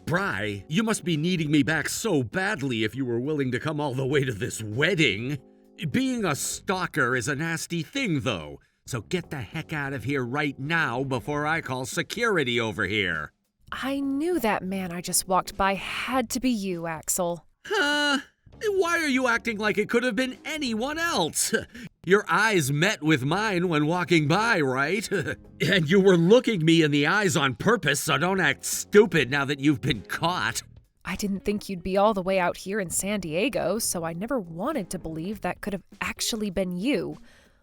Bri, you must be needing me back so badly if you were willing to come all the way to this wedding. Being a stalker is a nasty thing, though, so get the heck out of here right now before I call security over here. I knew that man I just walked by had to be you, Axel. Huh? Why are you acting like it could have been anyone else? Your eyes met with mine when walking by, right? And you were looking me in the eyes on purpose, so don't act stupid now that you've been caught. I didn't think you'd be all the way out here in San Diego, so I never wanted to believe that could have actually been you.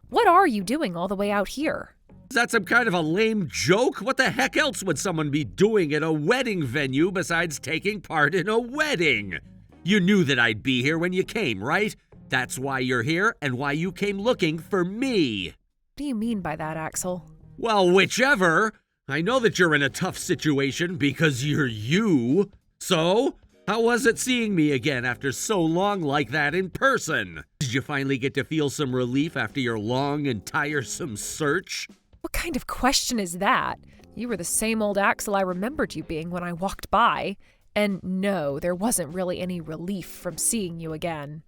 What are you doing all the way out here? Is that some kind of a lame joke? What the heck else would someone be doing at a wedding venue besides taking part in a wedding? You knew that I'd be here when you came, right? That's why you're here and why you came looking for me. What do you mean by that, Axel? Well, whichever. I know that you're in a tough situation because you're you. So, how was it seeing me again after so long like that in person? Did you finally get to feel some relief after your long and tiresome search? What kind of question is that? You were the same old Axel I remembered you being when I walked by. And no, there wasn't really any relief from seeing you again.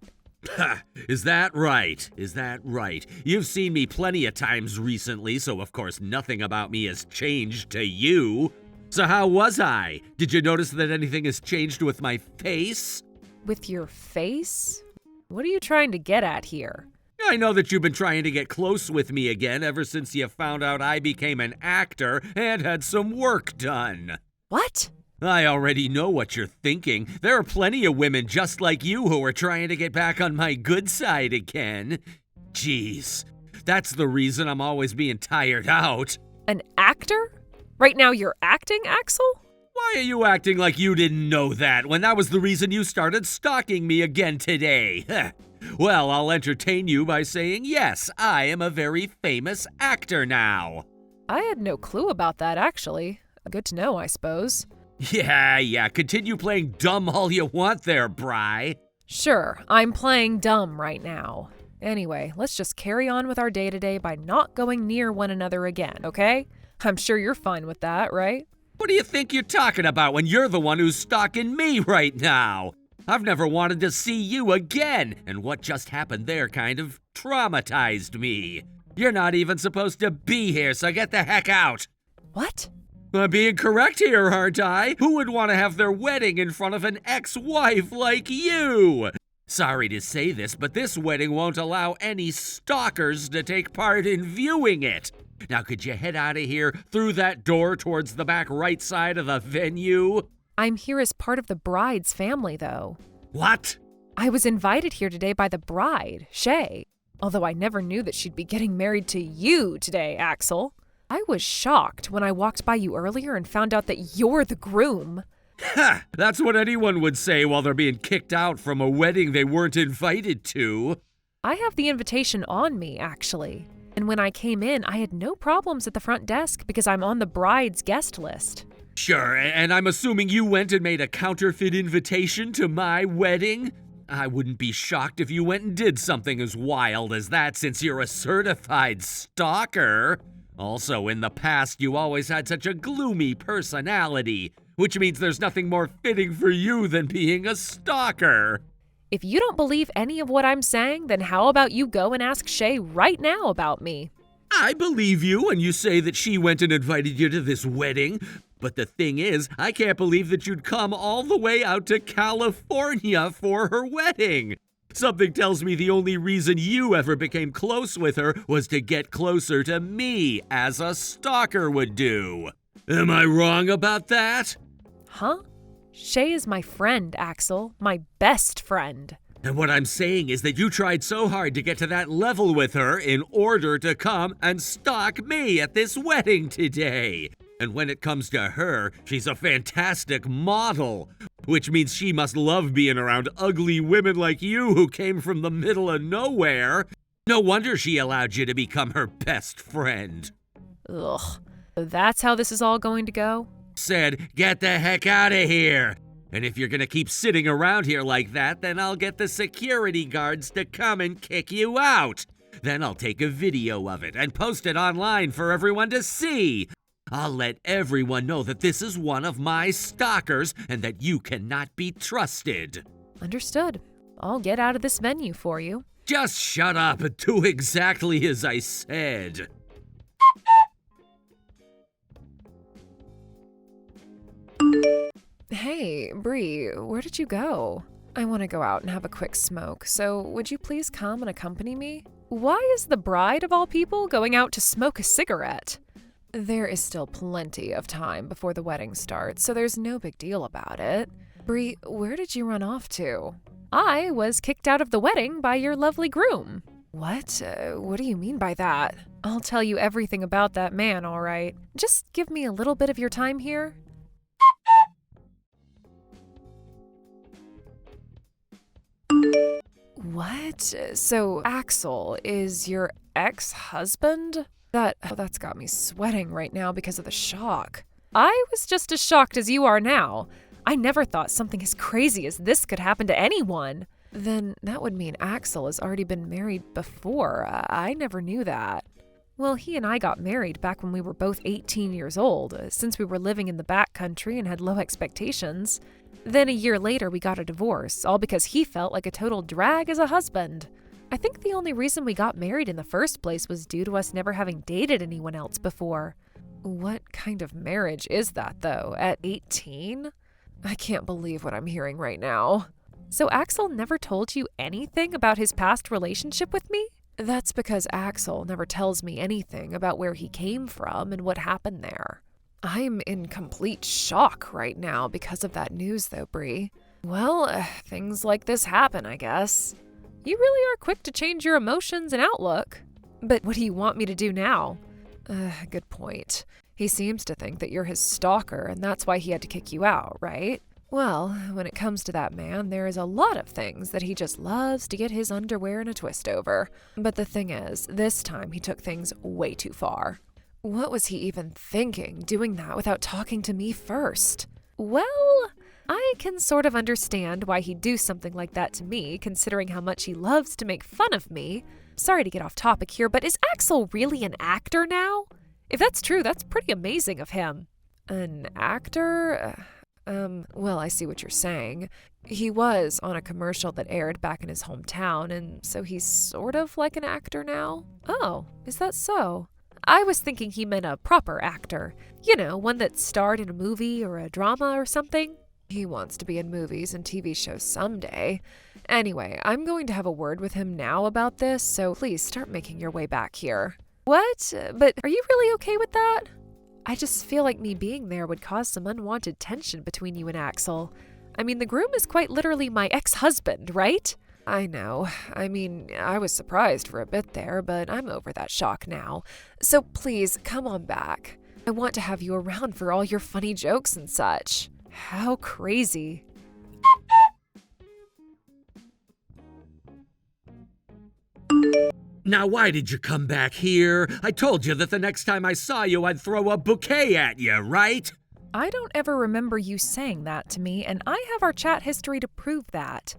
Ha! Is that right? Is that right? You've seen me plenty of times recently, so of course nothing about me has changed to you. So how was I? Did you notice that anything has changed with my face? With your face? What are you trying to get at here? I know that you've been trying to get close with me again ever since you found out I became an actor and had some work done. What? I already know what you're thinking. There are plenty of women just like you who are trying to get back on my good side again. Jeez, that's the reason I'm always being tired out. An actor? Right now you're acting, Axel? Why are you acting like you didn't know that when that was the reason you started stalking me again today? Well, I'll entertain you by saying yes, I am a very famous actor now. I had no clue about that, actually. Good to know, I suppose. Yeah, continue playing dumb all you want there, Bri. Sure, I'm playing dumb right now. Anyway, let's just carry on with our day-to-day by not going near one another again, okay? I'm sure you're fine with that, right? What do you think you're talking about when you're the one who's stalking me right now? I've never wanted to see you again, and what just happened there kind of traumatized me. You're not even supposed to be here, so get the heck out. What? I'm being correct here, aren't I? Who would want to have their wedding in front of an ex-wife like you? Sorry to say this, but this wedding won't allow any stalkers to take part in viewing it. Now, could you head out of here through that door towards the back right side of the venue? I'm here as part of the bride's family, though. What? I was invited here today by the bride, Shay. Although I never knew that she'd be getting married to you today, Axel. I was shocked when I walked by you earlier and found out that you're the groom. Ha! That's what anyone would say while they're being kicked out from a wedding they weren't invited to. I have the invitation on me, actually. And when I came in, I had no problems at the front desk because I'm on the bride's guest list. Sure, and I'm assuming you went and made a counterfeit invitation to my wedding? I wouldn't be shocked if you went and did something as wild as that since you're a certified stalker. Also, in the past, you always had such a gloomy personality, which means there's nothing more fitting for you than being a stalker. If you don't believe any of what I'm saying, then how about you go and ask Shay right now about me? I believe you when you say that she went and invited you to this wedding, but the thing is, I can't believe that you'd come all the way out to California for her wedding. Something tells me the only reason you ever became close with her was to get closer to me, as a stalker would do. Am I wrong about that? Huh? Shay is my friend, Axel. My best friend. And what I'm saying is that you tried so hard to get to that level with her in order to come and stalk me at this wedding today. And when it comes to her, she's a fantastic model, which means she must love being around ugly women like you who came from the middle of nowhere. No wonder she allowed you to become her best friend. Ugh. That's how this is all going to go? Said, get the heck out of here. And if you're gonna keep sitting around here like that, then I'll get the security guards to come and kick you out. Then I'll take a video of it and post it online for everyone to see. I'll let everyone know that this is one of my stalkers and that you cannot be trusted. Understood. I'll get out of this venue for you. Just shut up and do exactly as I said. Hey, Bree, where did you go? I want to go out and have a quick smoke, so would you please come and accompany me? Why is the bride of all people going out to smoke a cigarette? There is still plenty of time before the wedding starts, so there's no big deal about it. Bree, where did you run off to? I was kicked out of the wedding by your lovely groom. What? What do you mean by that? I'll tell you everything about that man, all right. Just give me a little bit of your time here. What? So Axel is your ex-husband? That's got me sweating right now because of the shock. I was just as shocked as you are now. I never thought something as crazy as this could happen to anyone. Then that would mean Axel has already been married before. I never knew that. Well, he and I got married back when we were both 18 years old, since we were living in the back country and had low expectations. Then a year later, we got a divorce, all because he felt like a total drag as a husband. I think the only reason we got married in the first place was due to us never having dated anyone else before. What kind of marriage is that, though, at 18? I can't believe what I'm hearing right now. So Axel never told you anything about his past relationship with me? That's because Axel never tells me anything about where he came from and what happened there. I'm in complete shock right now because of that news, though, Bree. Well, things like this happen, I guess. You really are quick to change your emotions and outlook. But what do you want me to do now? Good point. He seems to think that you're his stalker, and that's why he had to kick you out, right? Well, when it comes to that man, there is a lot of things that he just loves to get his underwear in a twist over. But the thing is, this time he took things way too far. What was he even thinking, doing that without talking to me first? Well, I can sort of understand why he'd do something like that to me, considering how much he loves to make fun of me. Sorry to get off topic here, but is Axel really an actor now? If that's true, that's pretty amazing of him. An actor? Well, I see what you're saying. He was on a commercial that aired back in his hometown, and so he's sort of like an actor now? Oh, is that so? I was thinking he meant a proper actor. You know, one that starred in a movie or a drama or something. He wants to be in movies and TV shows someday. Anyway, I'm going to have a word with him now about this, so please start making your way back here. What? But are you really okay with that? I just feel like me being there would cause some unwanted tension between you and Axel. I mean, the groom is quite literally my ex-husband, right? I know. I mean, I was surprised for a bit there, but I'm over that shock now. So please, come on back. I want to have you around for all your funny jokes and such. How crazy. Now, why did you come back here? I told you that the next time I saw you, I'd throw a bouquet at you, right? I don't ever remember you saying that to me, and I have our chat history to prove that.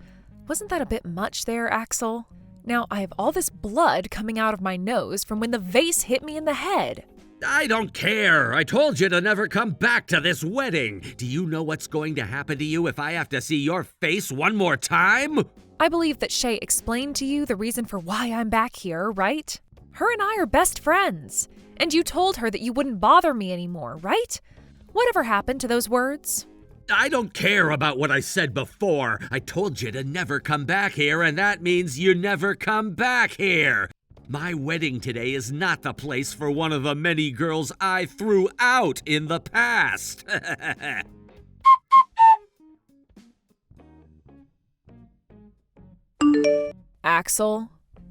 Wasn't that a bit much there, Axel? Now, I have all this blood coming out of my nose from when the vase hit me in the head. I don't care. I told you to never come back to this wedding. Do you know what's going to happen to you if I have to see your face one more time? I believe that Shay explained to you the reason for why I'm back here, right? Her and I are best friends. And you told her that you wouldn't bother me anymore, right? Whatever happened to those words? I don't care about what I said before. I told you to never come back here, and that means you never come back here. My wedding today is not the place for one of the many girls I threw out in the past. Axel,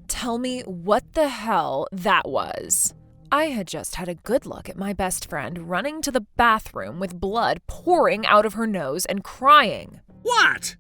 tell me what the hell that was. I had just had a good look at my best friend running to the bathroom with blood pouring out of her nose and crying. What?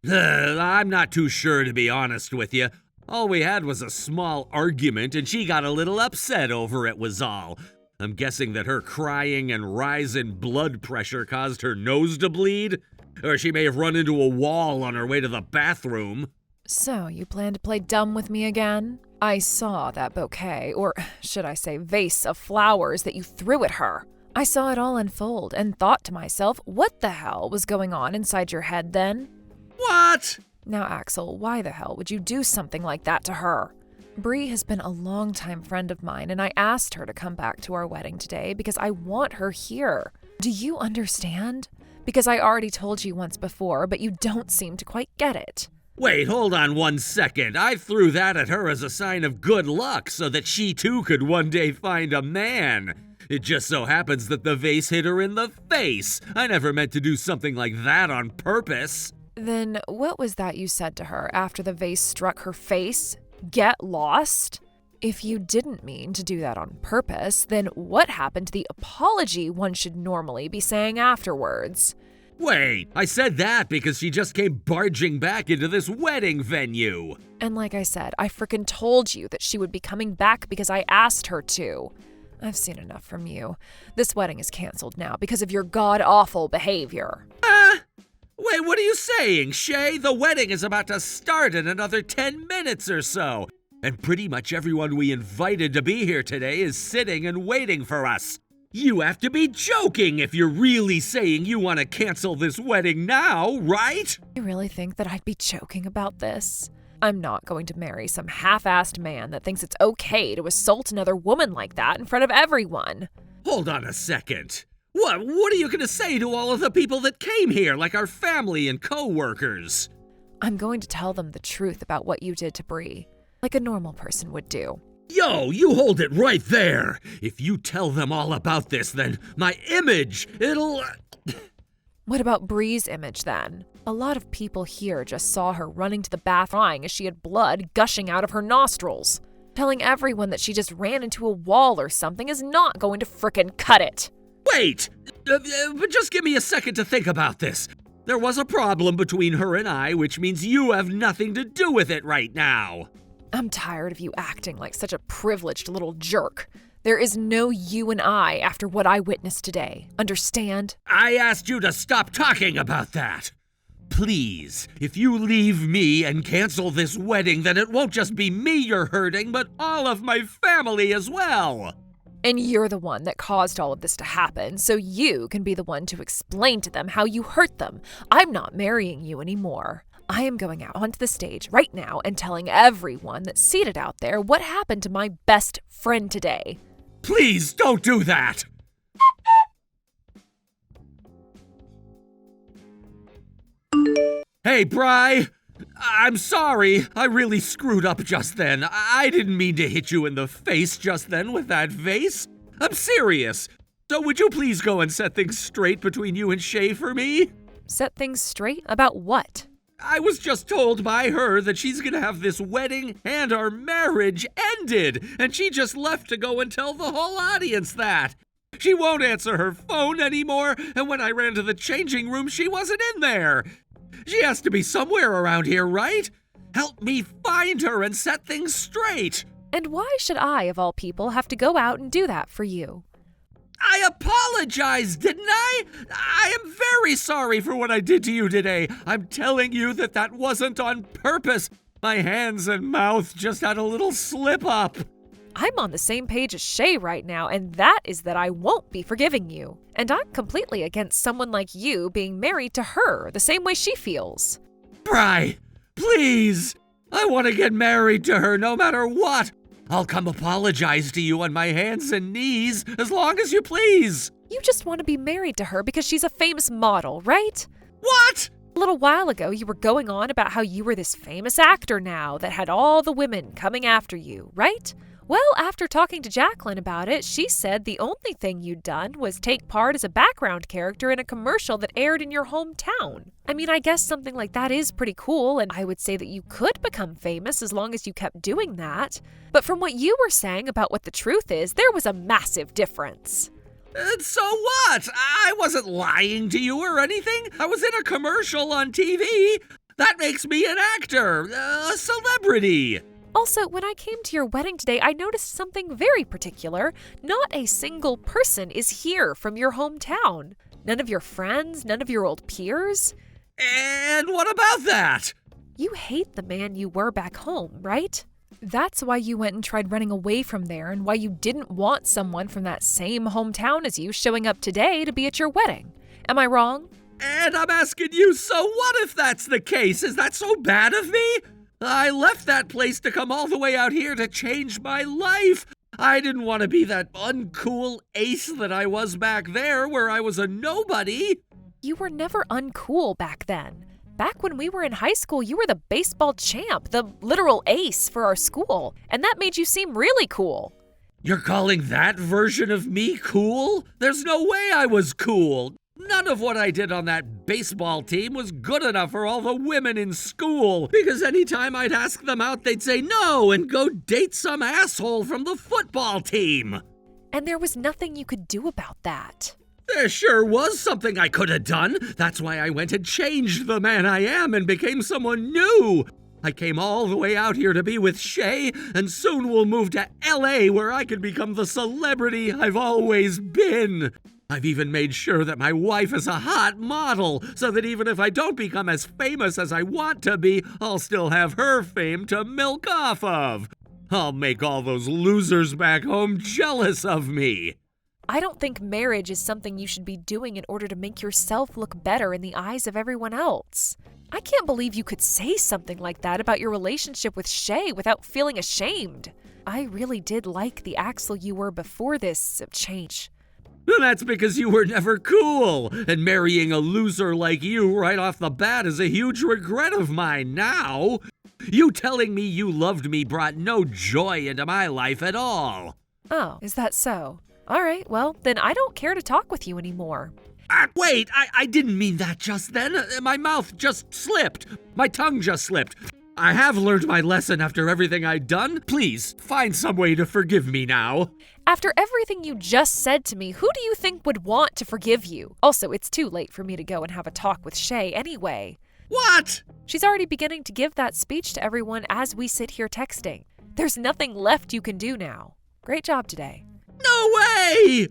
I'm not too sure, to be honest with you. All we had was a small argument, and she got a little upset over it was all. I'm guessing that her crying and rise in blood pressure caused her nose to bleed? Or she may have run into a wall on her way to the bathroom. So, you plan to play dumb with me again? I saw that bouquet, or should I say vase of flowers that you threw at her. I saw it all unfold and thought to myself, what the hell was going on inside your head then? What? Now, Axel, why the hell would you do something like that to her? Bree has been a longtime friend of mine, and I asked her to come back to our wedding today because I want her here. Do you understand? Because I already told you once before, but you don't seem to quite get it. Wait, hold on 1 second. I threw that at her as a sign of good luck so that she too could one day find a man. It just so happens that the vase hit her in the face. I never meant to do something like that on purpose. Then what was that you said to her after the vase struck her face? Get lost? If you didn't mean to do that on purpose, then what happened to the apology one should normally be saying afterwards? Wait, I said that because she just came barging back into this wedding venue. And like I said, I frickin' told you that she would be coming back because I asked her to. I've seen enough from you. This wedding is canceled now because of your god-awful behavior. Wait, what are you saying, Shay? The wedding is about to start in another 10 minutes or so. And pretty much everyone we invited to be here today is sitting and waiting for us. You have to be joking if you're really saying you want to cancel this wedding now, right? You really think that I'd be joking about this? I'm not going to marry some half-assed man that thinks it's okay to assault another woman like that in front of everyone. Hold on a second. What are you going to say to all of the people that came here, like our family and co-workers? I'm going to tell them the truth about what you did to Bree, like a normal person would do. Yo, you hold it right there. If you tell them all about this, then my image, it'll... What about Bree's image then? A lot of people here just saw her running to the bath crying as she had blood gushing out of her nostrils. Telling everyone that she just ran into a wall or something is not going to frickin' cut it. Wait! But just give me a second to think about this. There was a problem between her and I, which means you have nothing to do with it right now. I'm tired of you acting like such a privileged little jerk. There is no you and I after what I witnessed today. Understand? I asked you to stop talking about that. Please, if you leave me and cancel this wedding, then it won't just be me you're hurting, but all of my family as well. And you're the one that caused all of this to happen, so you can be the one to explain to them how you hurt them. I'm not marrying you anymore. I am going out onto the stage right now and telling everyone that's seated out there what happened to my best friend today. Please don't do that! Hey, Bri! I'm sorry. I really screwed up just then. I didn't mean to hit you in the face just then with that vase. I'm serious. So would you please go and set things straight between you and Shay for me? Set things straight? About what? I was just told by her that she's gonna have this wedding and our marriage ended, and she just left to go and tell the whole audience that. She won't answer her phone anymore, and when I ran to the changing room, she wasn't in there. She has to be somewhere around here, right? Help me find her and set things straight. And why should I, of all people, have to go out and do that for you? I apologized, didn't I? I am very sorry for what I did to you today. I'm telling you that that wasn't on purpose. My hands and mouth just had a little slip up. I'm on the same page as Shay right now, and that is that I won't be forgiving you. And I'm completely against someone like you being married to her the same way she feels. Bri, please. I want to get married to her no matter what. I'll come apologize to you on my hands and knees as long as you please. You just want to be married to her because she's a famous model, right? What? A little while ago, you were going on about how you were this famous actor now that had all the women coming after you, right? Well, after talking to Jacqueline about it, she said the only thing you'd done was take part as a background character in a commercial that aired in your hometown. I mean, I guess something like that is pretty cool, and I would say that you could become famous as long as you kept doing that. But from what you were saying about what the truth is, there was a massive difference. And so what? I wasn't lying to you or anything. I was in a commercial on TV. That makes me an actor, a celebrity. Also, when I came to your wedding today, I noticed something very particular. Not a single person is here from your hometown. None of your friends, none of your old peers. And what about that? You hate the man you were back home, right? That's why you went and tried running away from there and why you didn't want someone from that same hometown as you showing up today to be at your wedding. Am I wrong? And I'm asking you, so what if that's the case? Is that so bad of me? I left that place to come all the way out here to change my life. I didn't want to be that uncool ace that I was back there where I was a nobody. You were never uncool back then. Back when we were in high school, you were the baseball champ, the literal ace for our school, and that made you seem really cool. You're calling that version of me cool? There's no way I was cool. None of what I did on that baseball team was good enough for all the women in school, because anytime I'd ask them out, they'd say no and go date some asshole from the football team. And there was nothing you could do about that. There sure was something I could have done. That's why I went and changed the man I am and became someone new. I came all the way out here to be with Shay, and soon we'll move to LA where I can become the celebrity I've always been. I've even made sure that my wife is a hot model, so that even if I don't become as famous as I want to be, I'll still have her fame to milk off of. I'll make all those losers back home jealous of me. I don't think marriage is something you should be doing in order to make yourself look better in the eyes of everyone else. I can't believe you could say something like that about your relationship with Shay without feeling ashamed. I really did like the Axel you were before this change. That's because you were never cool, and marrying a loser like you right off the bat is a huge regret of mine now. You telling me you loved me brought no joy into my life at all. Oh, is that so? All right, well, then I don't care to talk with you anymore. Wait, I didn't mean that just then. My mouth just slipped. My tongue just slipped. I have learned my lesson after everything I'd done. Please, find some way to forgive me now. After everything you just said to me, who do you think would want to forgive you? Also, it's too late for me to go and have a talk with Shay anyway. What? She's already beginning to give that speech to everyone as we sit here texting. There's nothing left you can do now. Great job today. No way!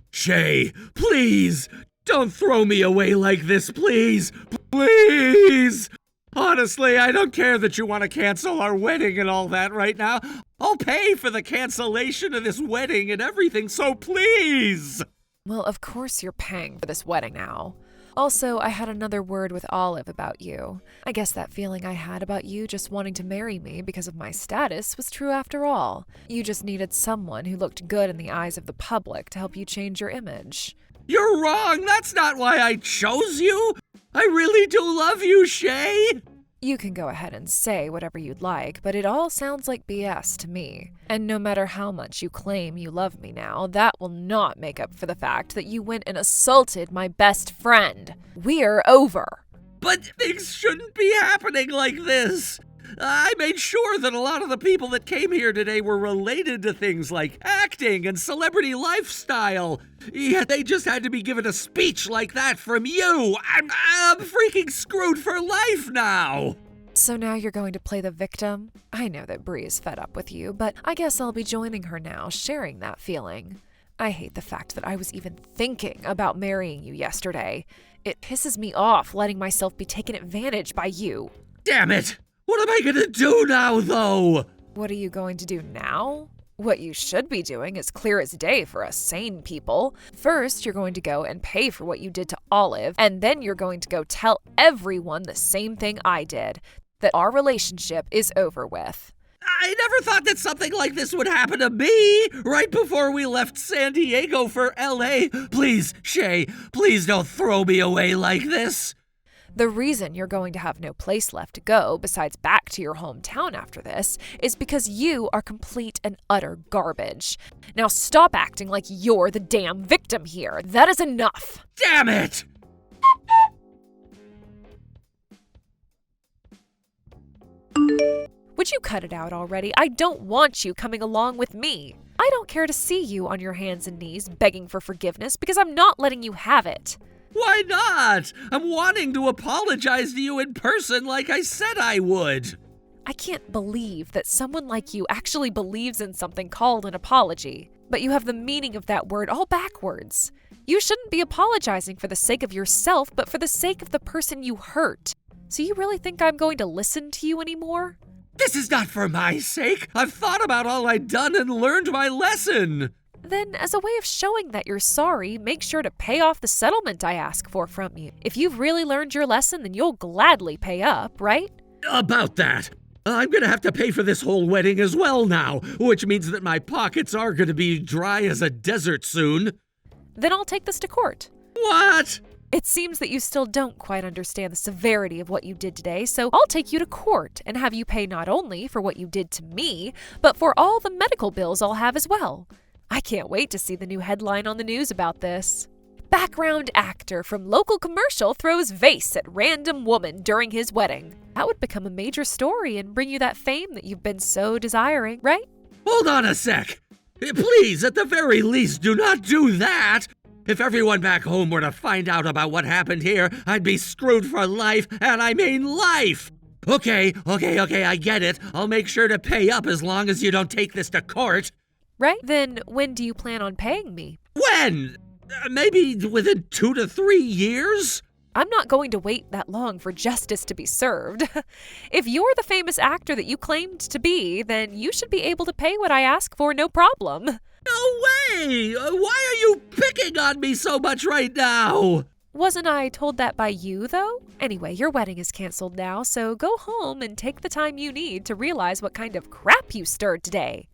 Shay, please, don't throw me away like this, please. Please! Honestly, I don't care that you want to cancel our wedding and all that right now. I'll pay for the cancellation of this wedding and everything, so please! Well, of course you're paying for this wedding now. Also, I had another word with Olive about you. I guess that feeling I had about you just wanting to marry me because of my status was true after all. You just needed someone who looked good in the eyes of the public to help you change your image. You're wrong! That's not why I chose you! I really do love you, Shay! You can go ahead and say whatever you'd like, but it all sounds like BS to me. And no matter how much you claim you love me now, that will not make up for the fact that you went and assaulted my best friend. We're over. But things shouldn't be happening like this. I made sure that a lot of the people that came here today were related to things like acting and celebrity lifestyle. Yet they just had to be given a speech like that from you. I'm freaking screwed for life now. So now you're going to play the victim? I know that Bree is fed up with you, but I guess I'll be joining her now, sharing that feeling. I hate the fact that I was even thinking about marrying you yesterday. It pisses me off letting myself be taken advantage by you. Damn it! What am I gonna do now, though? What are you going to do now? What you should be doing is clear as day for us sane people. First, you're going to go and pay for what you did to Olive, and then you're going to go tell everyone the same thing I did, that our relationship is over with. I never thought that something like this would happen to me right before we left San Diego for LA. Please, Shay, please don't throw me away like this. The reason you're going to have no place left to go besides back to your hometown after this is because you are complete and utter garbage. Now stop acting like you're the damn victim here. That is enough. Damn it! Would you cut it out already? I don't want you coming along with me. I don't care to see you on your hands and knees begging for forgiveness because I'm not letting you have it. Why not? I'm wanting to apologize to you in person like I said I would. I can't believe that someone like you actually believes in something called an apology, but you have the meaning of that word all backwards. You shouldn't be apologizing for the sake of yourself, but for the sake of the person you hurt. So you really think I'm going to listen to you anymore? This is not for my sake. I've thought about all I'd done and learned my lesson. Then, as a way of showing that you're sorry, make sure to pay off the settlement I ask for from you. If you've really learned your lesson, then you'll gladly pay up, right? About that, I'm gonna have to pay for this whole wedding as well now, which means that my pockets are gonna be dry as a desert soon. Then I'll take this to court. What? It seems that you still don't quite understand the severity of what you did today, so I'll take you to court and have you pay not only for what you did to me, but for all the medical bills I'll have as well. I can't wait to see the new headline on the news about this. Background actor from local commercial throws vase at random woman during his wedding. That would become a major story and bring you that fame that you've been so desiring, right? Hold on a sec. Please, at the very least, do not do that. If everyone back home were to find out about what happened here, I'd be screwed for life, and I mean life. Okay, I get it. I'll make sure to pay up as long as you don't take this to court. Right? Then when do you plan on paying me? When? Maybe within 2 to 3 years? I'm not going to wait that long for justice to be served. If you're the famous actor that you claimed to be, then you should be able to pay what I ask for, no problem. No way! Why are you picking on me so much right now? Wasn't I told that by you, though? Anyway, your wedding is canceled now, so go home and take the time you need to realize what kind of crap you stirred today.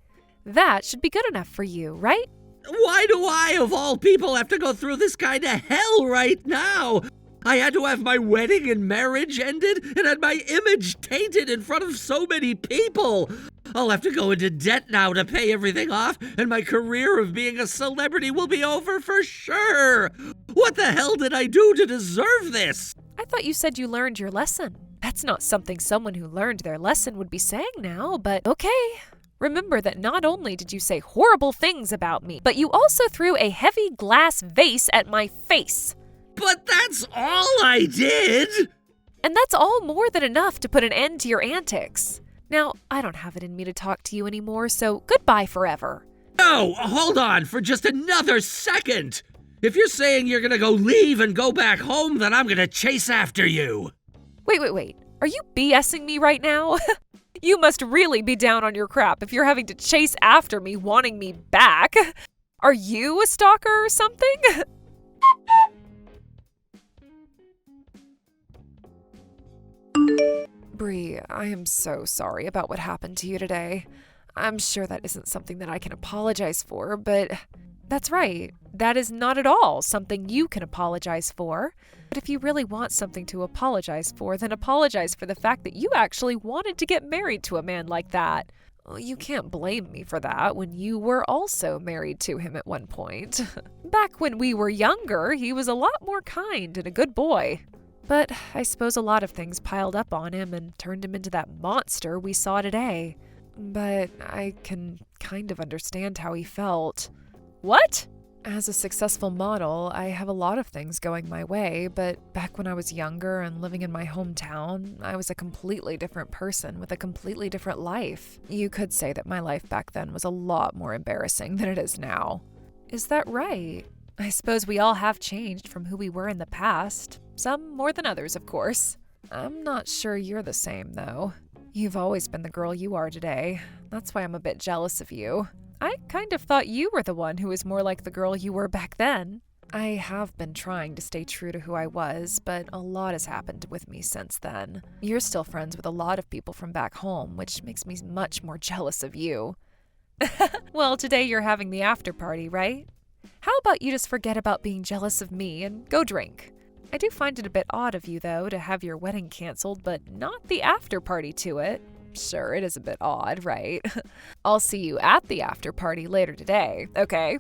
That should be good enough for you, right? Why do I, of all people, have to go through this kind of hell right now? I had to have my wedding and marriage ended and had my image tainted in front of so many people. I'll have to go into debt now to pay everything off, and my career of being a celebrity will be over for sure. What the hell did I do to deserve this? I thought you said you learned your lesson. That's not something someone who learned their lesson would be saying now, but okay. Remember that not only did you say horrible things about me, but you also threw a heavy glass vase at my face. But that's all I did! And that's all more than enough to put an end to your antics. Now, I don't have it in me to talk to you anymore, so goodbye forever. No, hold on for just another second! If you're saying you're gonna go leave and go back home, then I'm gonna chase after you. Wait. Are you BSing me right now? You must really be down on your crap if you're having to chase after me wanting me back. Are you a stalker or something? Bree, I am so sorry about what happened to you today. I'm sure that isn't something that I can apologize for, but that's right. That is not at all something you can apologize for. But if you really want something to apologize for, then apologize for the fact that you actually wanted to get married to a man like that. Well, you can't blame me for that when you were also married to him at one point. Back when we were younger, he was a lot more kind and a good boy. But I suppose a lot of things piled up on him and turned him into that monster we saw today. But I can kind of understand how he felt. What? As a successful model, I have a lot of things going my way, but back when I was younger and living in my hometown, I was a completely different person with a completely different life. You could say that my life back then was a lot more embarrassing than it is now. Is that right? I suppose we all have changed from who we were in the past. Some more than others, of course. I'm not sure you're the same, though. You've always been the girl you are today. That's why I'm a bit jealous of you. I kind of thought you were the one who was more like the girl you were back then. I have been trying to stay true to who I was, but a lot has happened with me since then. You're still friends with a lot of people from back home, which makes me much more jealous of you. Well, today you're having the after party, right? How about you just forget about being jealous of me and go drink? I do find it a bit odd of you, though, to have your wedding canceled, but not the after party to it. Sure, it is a bit odd, right? I'll see you at the after party later today, okay?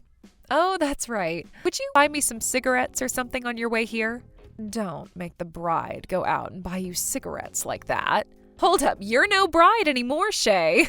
Oh, that's right. Would you buy me some cigarettes or something on your way here? Don't make the bride go out and buy you cigarettes like that. Hold up, you're no bride anymore, Shay.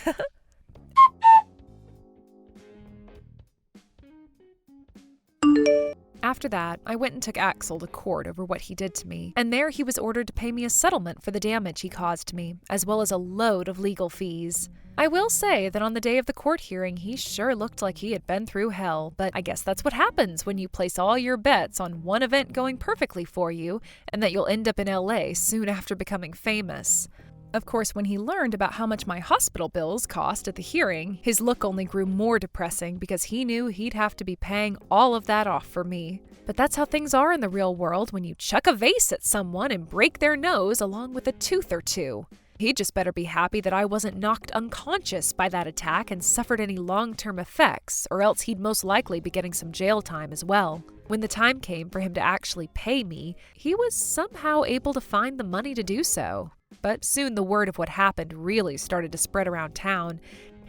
After that, I went and took Axel to court over what he did to me, and there he was ordered to pay me a settlement for the damage he caused me, as well as a load of legal fees. I will say that on the day of the court hearing, he sure looked like he had been through hell, but I guess that's what happens when you place all your bets on one event going perfectly for you and that you'll end up in LA soon after becoming famous. Of course, when he learned about how much my hospital bills cost at the hearing, his look only grew more depressing because he knew he'd have to be paying all of that off for me. But that's how things are in the real world when you chuck a vase at someone and break their nose along with a tooth or two. He'd just better be happy that I wasn't knocked unconscious by that attack and suffered any long-term effects, or else he'd most likely be getting some jail time as well. When the time came for him to actually pay me, he was somehow able to find the money to do so. But soon the word of what happened really started to spread around town,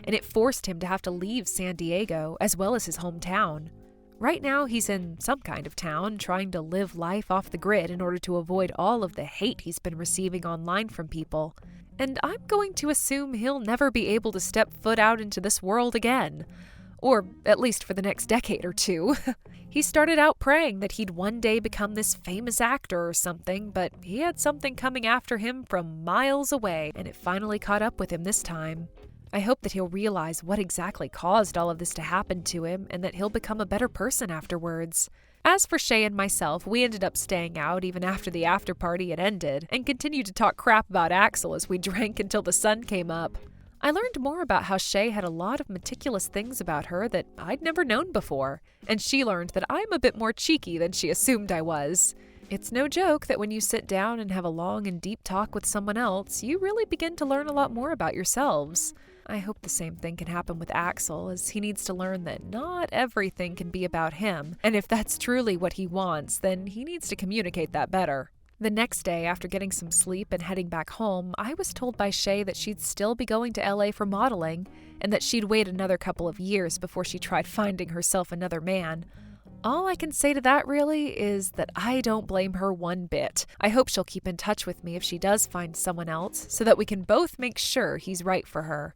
and it forced him to have to leave San Diego as well as his hometown. Right now, he's in some kind of town, trying to live life off the grid in order to avoid all of the hate he's been receiving online from people. And I'm going to assume he'll never be able to step foot out into this world again. Or at least for the next decade or two. He started out praying that he'd one day become this famous actor or something, but he had something coming after him from miles away, and it finally caught up with him this time. I hope that he'll realize what exactly caused all of this to happen to him, and that he'll become a better person afterwards. As for Shay and myself, we ended up staying out even after the after party had ended, and continued to talk crap about Axel as we drank until the sun came up. I learned more about how Shay had a lot of meticulous things about her that I'd never known before, and she learned that I'm a bit more cheeky than she assumed I was. It's no joke that when you sit down and have a long and deep talk with someone else, you really begin to learn a lot more about yourselves. I hope the same thing can happen with Axel, as he needs to learn that not everything can be about him, and if that's truly what he wants, then he needs to communicate that better. The next day, after getting some sleep and heading back home, I was told by Shay that she'd still be going to LA for modeling, and that she'd wait another couple of years before she tried finding herself another man. All I can say to that really is that I don't blame her one bit. I hope she'll keep in touch with me if she does find someone else, so that we can both make sure he's right for her.